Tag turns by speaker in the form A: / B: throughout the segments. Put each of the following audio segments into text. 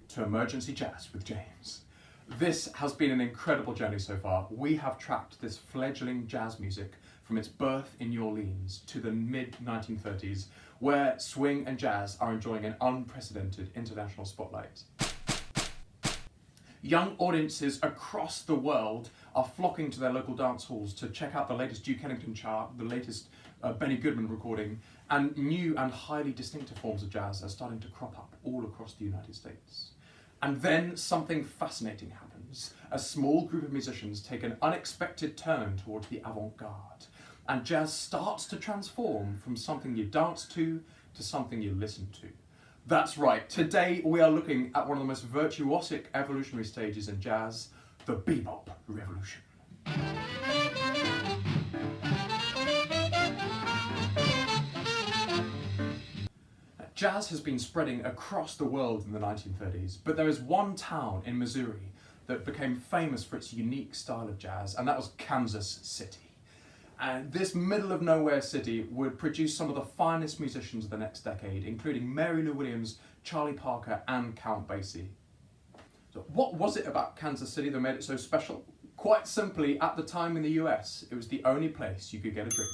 A: to Emergency Jazz with James. This has been an incredible journey so far. We have tracked this fledgling jazz music from its birth in New Orleans to the mid-1930s, where swing and jazz are enjoying an unprecedented international spotlight. Young audiences across the world are flocking to their local dance halls to check out the latest Duke Ellington chart, the latest Benny Goodman recording, and new and highly distinctive forms of jazz are starting to crop up all across the United States. And then something fascinating happens. A small group of musicians take an unexpected turn towards the avant-garde, and jazz starts to transform from something you dance to something you listen to. That's right, today we are looking at one of the most virtuosic evolutionary stages in jazz, the Bebop revolution. Jazz has been spreading across the world in the 1930s, but there is one town in Missouri that became famous for its unique style of jazz, and that was Kansas City. And this middle of nowhere city would produce some of the finest musicians of the next decade, including Mary Lou Williams, Charlie Parker, and Count Basie. So what was it about Kansas City that made it so special? Quite simply, at the time in the US, it was the only place you could get a drink.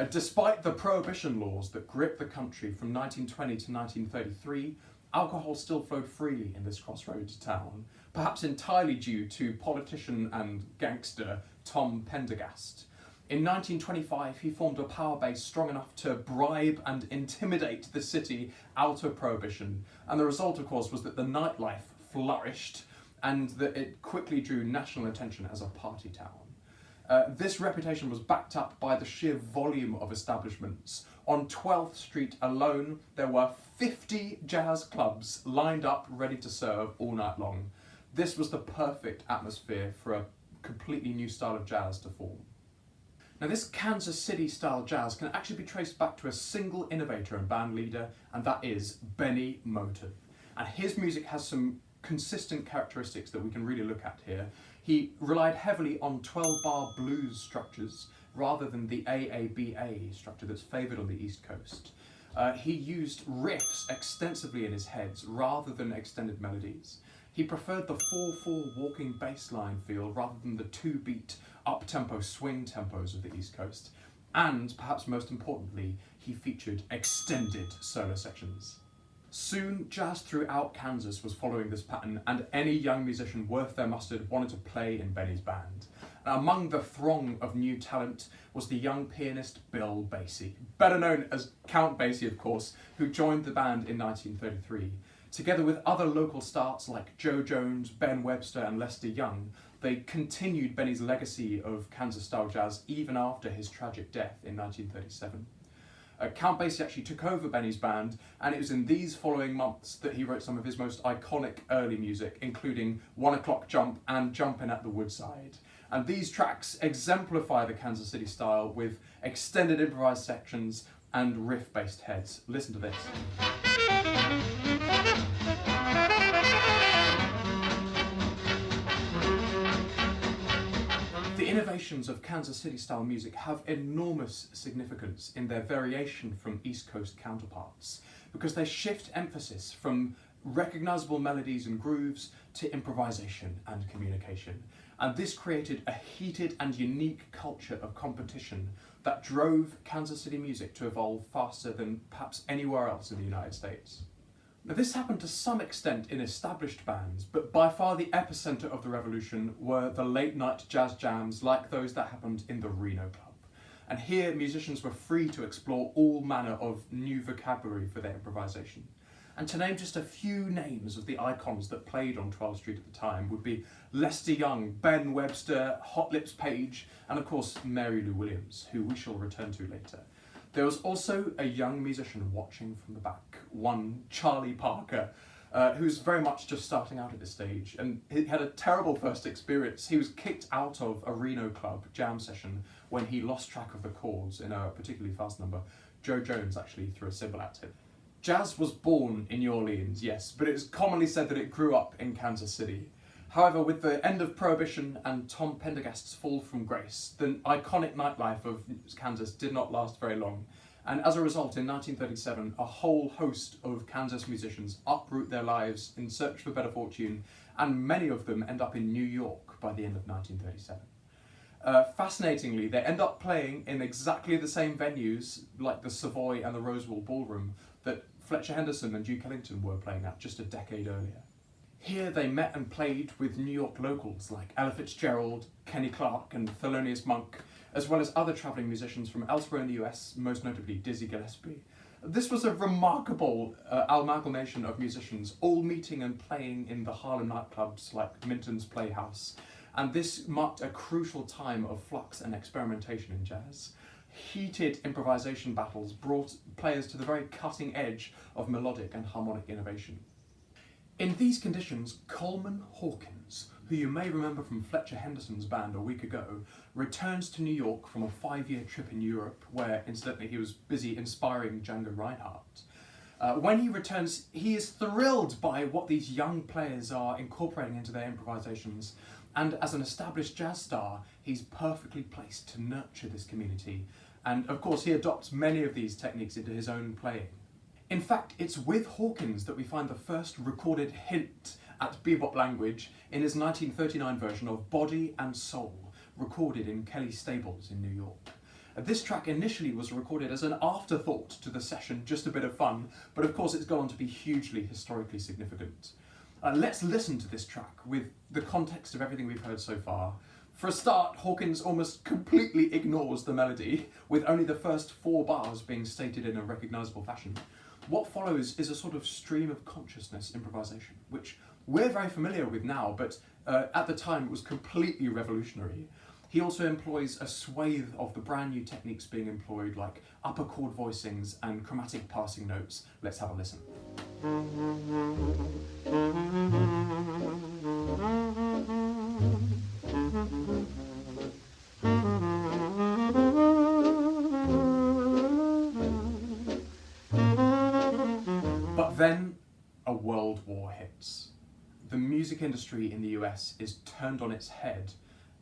A: Despite the prohibition laws that gripped the country from 1920 to 1933, alcohol still flowed freely in this crossroads town, perhaps entirely due to politician and gangster Tom Pendergast. In 1925, he formed a power base strong enough to bribe and intimidate the city out of prohibition, and the result, of course, was that the nightlife flourished and that it quickly drew national attention as a party town. This reputation was backed up by the sheer volume of establishments. On 12th Street alone, there were 50 jazz clubs lined up ready to serve all night long. This was the perfect atmosphere for a completely new style of jazz to form. Now, this Kansas City style jazz can actually be traced back to a single innovator and band leader, and that is Benny Moten. And his music has some consistent characteristics that we can really look at here. He relied heavily on 12-bar blues structures rather than the AABA structure that's favoured on the East Coast. He used riffs extensively in his heads rather than extended melodies. He preferred the 4/4 walking bass line feel rather than the 2-beat up-tempo swing tempos of the East Coast. And perhaps most importantly, he featured extended solo sections. Soon, jazz throughout Kansas was following this pattern, and any young musician worth their mustard wanted to play in Benny's band. And among the throng of new talent was the young pianist Bill Basie, better known as Count Basie, of course, who joined the band in 1933. Together with other local starts like Joe Jones, Ben Webster, and Lester Young, they continued Benny's legacy of Kansas-style jazz even after his tragic death in 1937. Count Basie actually took over Benny's band, and it was in these following months that he wrote some of his most iconic early music, including 1 O'Clock Jump and Jumpin' at the Woodside. And these tracks exemplify the Kansas City style with extended improvised sections and riff-based heads. Listen to this. The innovations of Kansas City style music have enormous significance in their variation from East Coast counterparts, because they shift emphasis from recognizable melodies and grooves to improvisation and communication. And this created a heated and unique culture of competition that drove Kansas City music to evolve faster than perhaps anywhere else in the United States. Now, this happened to some extent in established bands, but by far the epicenter of the revolution were the late night jazz jams like those that happened in the Reno Club. And here musicians were free to explore all manner of new vocabulary for their improvisation. And to name just a few names of the icons that played on 12th Street at the time would be Lester Young, Ben Webster, Hot Lips Page, and of course Mary Lou Williams, who we shall return to later. There was also a young musician watching from the back, one Charlie Parker, who's very much just starting out at this stage, and he had a terrible first experience. He was kicked out of a Reno Club jam session when he lost track of the chords in a particularly fast number. Joe Jones actually threw a cymbal at him. Jazz was born in New Orleans, yes, but it's commonly said that it grew up in Kansas City. However, with the end of Prohibition and Tom Pendergast's fall from grace, the iconic nightlife of Kansas did not last very long, And as a result, in 1937, a whole host of Kansas musicians uproot their lives in search for better fortune, and many of them end up in New York by the end of 1937. Fascinatingly, they end up playing in exactly the same venues, like the Savoy and the Rosewall Ballroom, that Fletcher Henderson and Duke Ellington were playing at just a decade earlier. Here they met and played with New York locals like Ella Fitzgerald, Kenny Clarke and Thelonious Monk, as well as other travelling musicians from elsewhere in the US, most notably Dizzy Gillespie. This was a remarkable amalgamation of musicians, all meeting and playing in the Harlem nightclubs like Minton's Playhouse, and this marked a crucial time of flux and experimentation in jazz. Heated improvisation battles brought players to the very cutting edge of melodic and harmonic innovation. In these conditions, Coleman Hawkins, who you may remember from Fletcher Henderson's band a week ago, returns to New York from a 5-year trip in Europe, where incidentally he was busy inspiring Django Reinhardt. When he returns, he is thrilled by what these young players are incorporating into their improvisations, and as an established jazz star, he's perfectly placed to nurture this community. And of course, he adopts many of these techniques into his own playing. In fact, it's with Hawkins that we find the first recorded hint at bebop language in his 1939 version of Body and Soul, recorded in Kelly's Stables in New York. This track initially was recorded as an afterthought to the session, just a bit of fun, but of course it's gone on to be hugely historically significant. Let's listen to this track with the context of everything we've heard so far. For a start, Hawkins almost completely ignores the melody, with only the first 4 bars being stated in a recognisable fashion. What follows is a sort of stream of consciousness improvisation, which we're very familiar with now, but at the time it was completely revolutionary. He also employs a swathe of the brand new techniques being employed, like upper chord voicings and chromatic passing notes. Let's have a listen. But then a world war hits. The music industry in the US is turned on its head,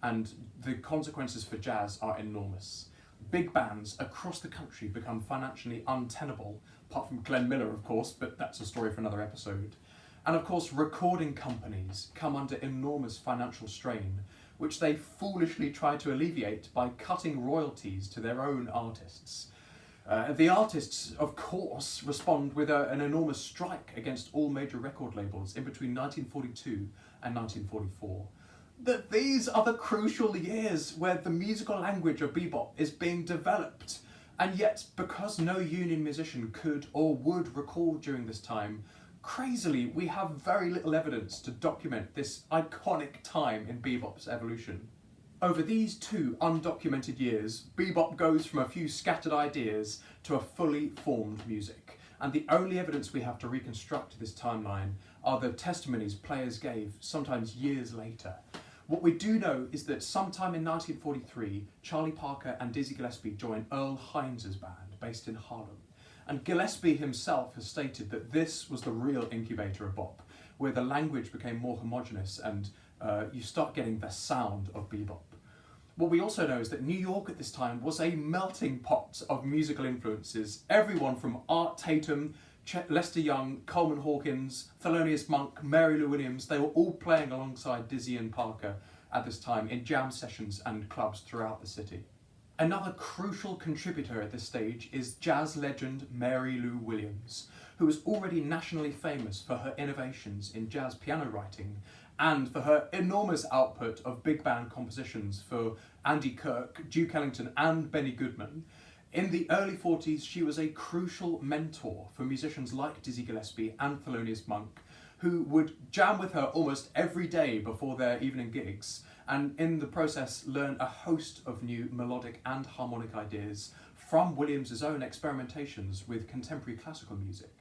A: and the consequences for jazz are enormous. Big bands across the country become financially untenable, apart from Glenn Miller, of course, but that's a story for another episode. And of course, recording companies come under enormous financial strain, which they foolishly try to alleviate by cutting royalties to their own artists. The artists, of course, respond with an enormous strike against all major record labels in between 1942 and 1944. That these are the crucial years where the musical language of bebop is being developed, and yet because no union musician could or would record during this time, crazily we have very little evidence to document this iconic time in bebop's evolution. Over these 2 undocumented years, bebop goes from a few scattered ideas to a fully formed music, and the only evidence we have to reconstruct this timeline are the testimonies players gave, sometimes years later. What we do know is that sometime in 1943, Charlie Parker and Dizzy Gillespie joined Earl Hines' band, based in Harlem. And Gillespie himself has stated that this was the real incubator of bop, where the language became more homogeneous and you start getting the sound of bebop. What we also know is that New York at this time was a melting pot of musical influences, everyone from Art Tatum, Lester Young, Coleman Hawkins, Thelonious Monk, Mary Lou Williams. They were all playing alongside Dizzy and Parker at this time in jam sessions and clubs throughout the city. Another crucial contributor at this stage is jazz legend Mary Lou Williams, who was already nationally famous for her innovations in jazz piano writing and for her enormous output of big band compositions for Andy Kirk, Duke Ellington and Benny Goodman. In the early 40s, she was a crucial mentor for musicians like Dizzy Gillespie and Thelonious Monk, who would jam with her almost every day before their evening gigs, and in the process learn a host of new melodic and harmonic ideas from Williams' own experimentations with contemporary classical music.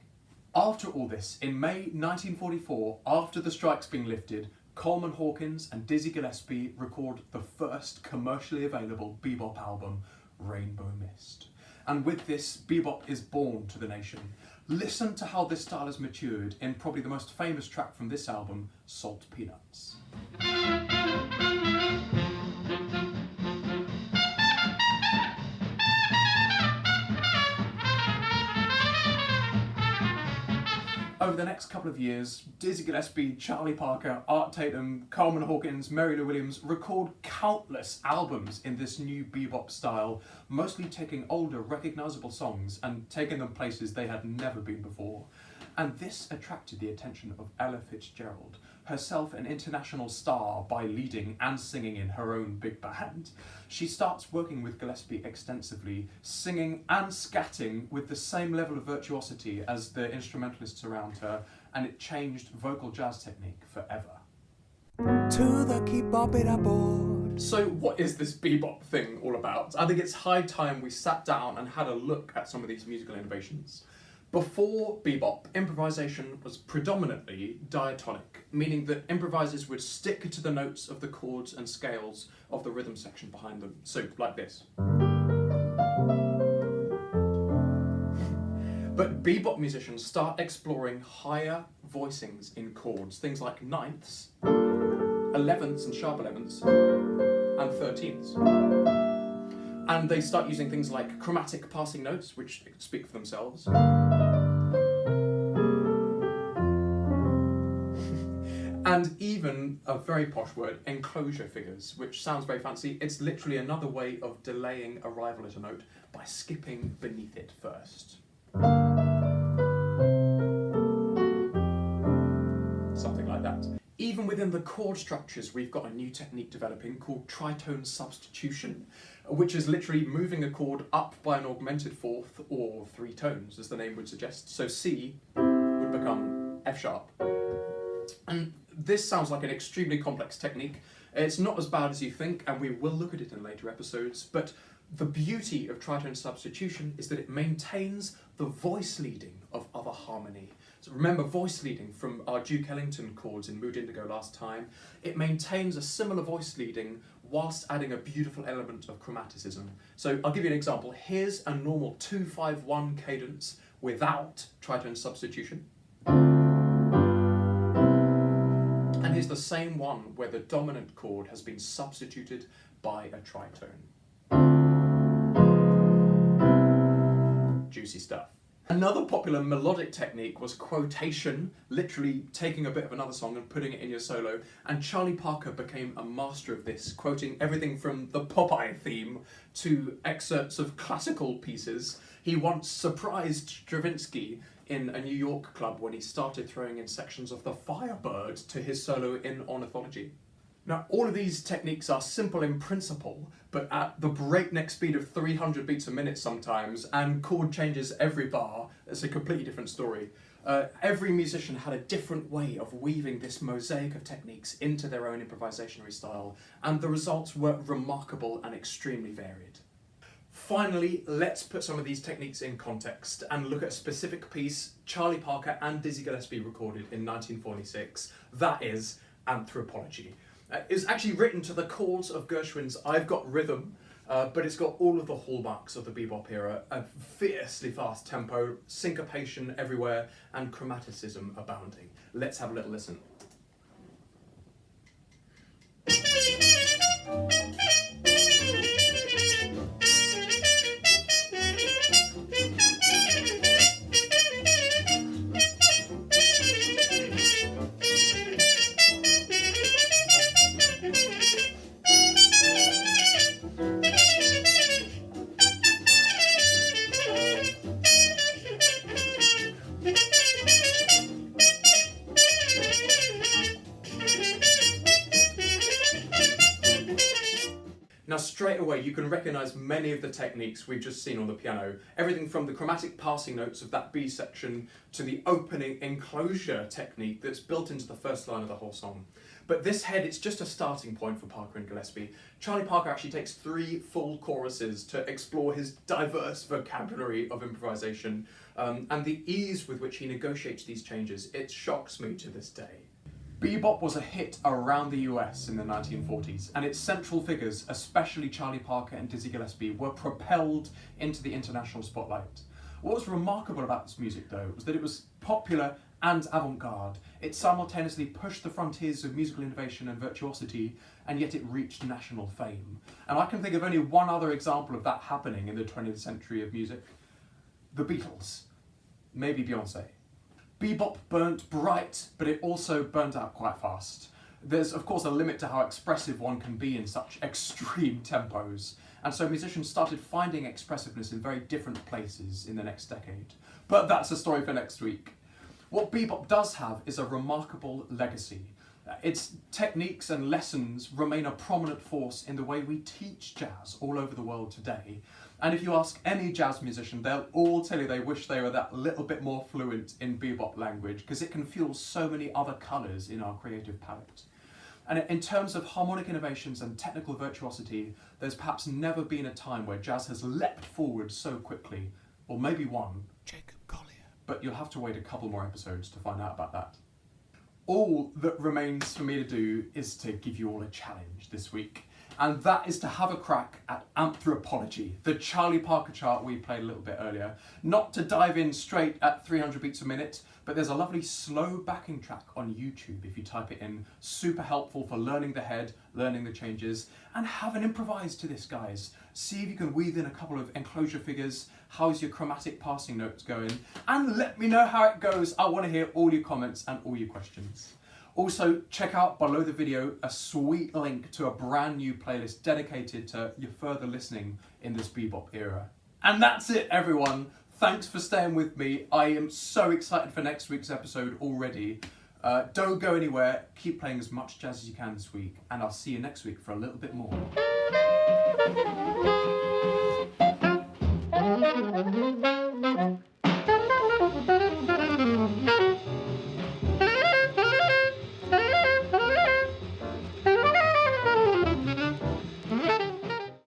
A: After all this, in May 1944, after the strikes being lifted, Coleman Hawkins and Dizzy Gillespie record the first commercially available bebop album, Rainbow Mist. And with this, bebop is born to the nation. Listen to how this style has matured in probably the most famous track from this album, Salt Peanuts. Over the next couple of years, Dizzy Gillespie, Charlie Parker, Art Tatum, Coleman Hawkins, Mary Lou Williams record countless albums in this new bebop style, mostly taking older, recognisable songs and taking them places they had never been before. And this attracted the attention of Ella Fitzgerald, herself an international star by leading and singing in her own big band. She starts working with Gillespie extensively, singing and scatting with the same level of virtuosity as the instrumentalists around her, and it changed vocal jazz technique forever.
B: To the keep bopping aboard.
A: So what is this bebop thing all about? I think it's high time we sat down and had a look at some of these musical innovations. Before bebop, improvisation was predominantly diatonic, meaning that improvisers would stick to the notes of the chords and scales of the rhythm section behind them. So, like this. But bebop musicians start exploring higher voicings in chords, things like ninths, 11ths and sharp 11ths, and 13ths. And they start using things like chromatic passing notes, which speak for themselves. And even a very posh word, enclosure figures, which sounds very fancy. It's literally another way of delaying arrival at a note by skipping beneath it first. Something like that. Even within the chord structures, we've got a new technique developing called tritone substitution, which is literally moving a chord up by an augmented fourth or 3 tones, as the name would suggest. So C would become F sharp. And this sounds like an extremely complex technique. It's not as bad as you think, and we will look at it in later episodes, but the beauty of tritone substitution is that it maintains the voice leading of other harmony. So remember voice leading from our Duke Ellington chords in Mood Indigo last time. It maintains a similar voice leading whilst adding a beautiful element of chromaticism. So I'll give you an example. Here's a normal 2-5-1 cadence without tritone substitution. And here's the same one where the dominant chord has been substituted by a tritone. Juicy stuff. Another popular melodic technique was quotation, literally taking a bit of another song and putting it in your solo, and Charlie Parker became a master of this, quoting everything from the Popeye theme to excerpts of classical pieces. He once surprised Stravinsky in a New York club when he started throwing in sections of The Firebird to his solo in Ornithology. Now, all of these techniques are simple in principle, but at the breakneck speed of 300 beats a minute sometimes, and chord changes every bar, it's a completely different story. Every musician had a different way of weaving this mosaic of techniques into their own improvisationary style, and the results were remarkable and extremely varied. Finally, let's put some of these techniques in context and look at a specific piece Charlie Parker and Dizzy Gillespie recorded in 1946, that is Anthropology. It's actually written to the chords of Gershwin's I've Got Rhythm, but it's got all of the hallmarks of the bebop era, a fiercely fast tempo, syncopation everywhere, and chromaticism abounding. Let's have a little listen. Now straight away you can recognise many of the techniques we've just seen on the piano, everything from the chromatic passing notes of that B section to the opening enclosure technique that's built into the first line of the whole song. But this head, it's just a starting point for Parker and Gillespie. Charlie Parker actually takes 3 full choruses to explore his diverse vocabulary of improvisation, and the ease with which he negotiates these changes, it shocks me to this day. Bebop was a hit around the US in the 1940s, and its central figures, especially Charlie Parker and Dizzy Gillespie, were propelled into the international spotlight. What was remarkable about this music, though, was that it was popular and avant-garde. It simultaneously pushed the frontiers of musical innovation and virtuosity, and yet it reached national fame. And I can think of only one other example of that happening in the 20th century of music. The Beatles. Maybe Beyoncé. Bebop burnt bright, but it also burnt out quite fast. There's of course a limit to how expressive one can be in such extreme tempos, and so musicians started finding expressiveness in very different places in the next decade. But that's a story for next week. What bebop does have is a remarkable legacy. Its techniques and lessons remain a prominent force in the way we teach jazz all over the world today. And if you ask any jazz musician, they'll all tell you they wish they were that little bit more fluent in bebop language, because it can fuel so many other colours in our creative palette. And in terms of harmonic innovations and technical virtuosity, there's perhaps never been a time where jazz has leapt forward so quickly, or maybe one.
B: Jacob Collier.
A: But you'll have to wait a couple more episodes to find out about that. All that remains for me to do is to give you all a challenge this week, and that is to have a crack at Anthropology, the Charlie Parker chart we played a little bit earlier. Not to dive in straight at 300 beats a minute, but there's a lovely slow backing track on YouTube if you type it in. Super helpful for learning the head, learning the changes, and have an improvise to this, guys. See if you can weave in a couple of enclosure figures. How's your chromatic passing notes going? And let me know how it goes. I want to hear all your comments and all your questions. Also, check out below the video a sweet link to a brand new playlist dedicated to your further listening in this bebop era. And that's it, everyone. Thanks for staying with me. I am so excited for next week's episode already. Don't go anywhere. Keep playing as much jazz as you can this week, and I'll see you next week for a little bit more.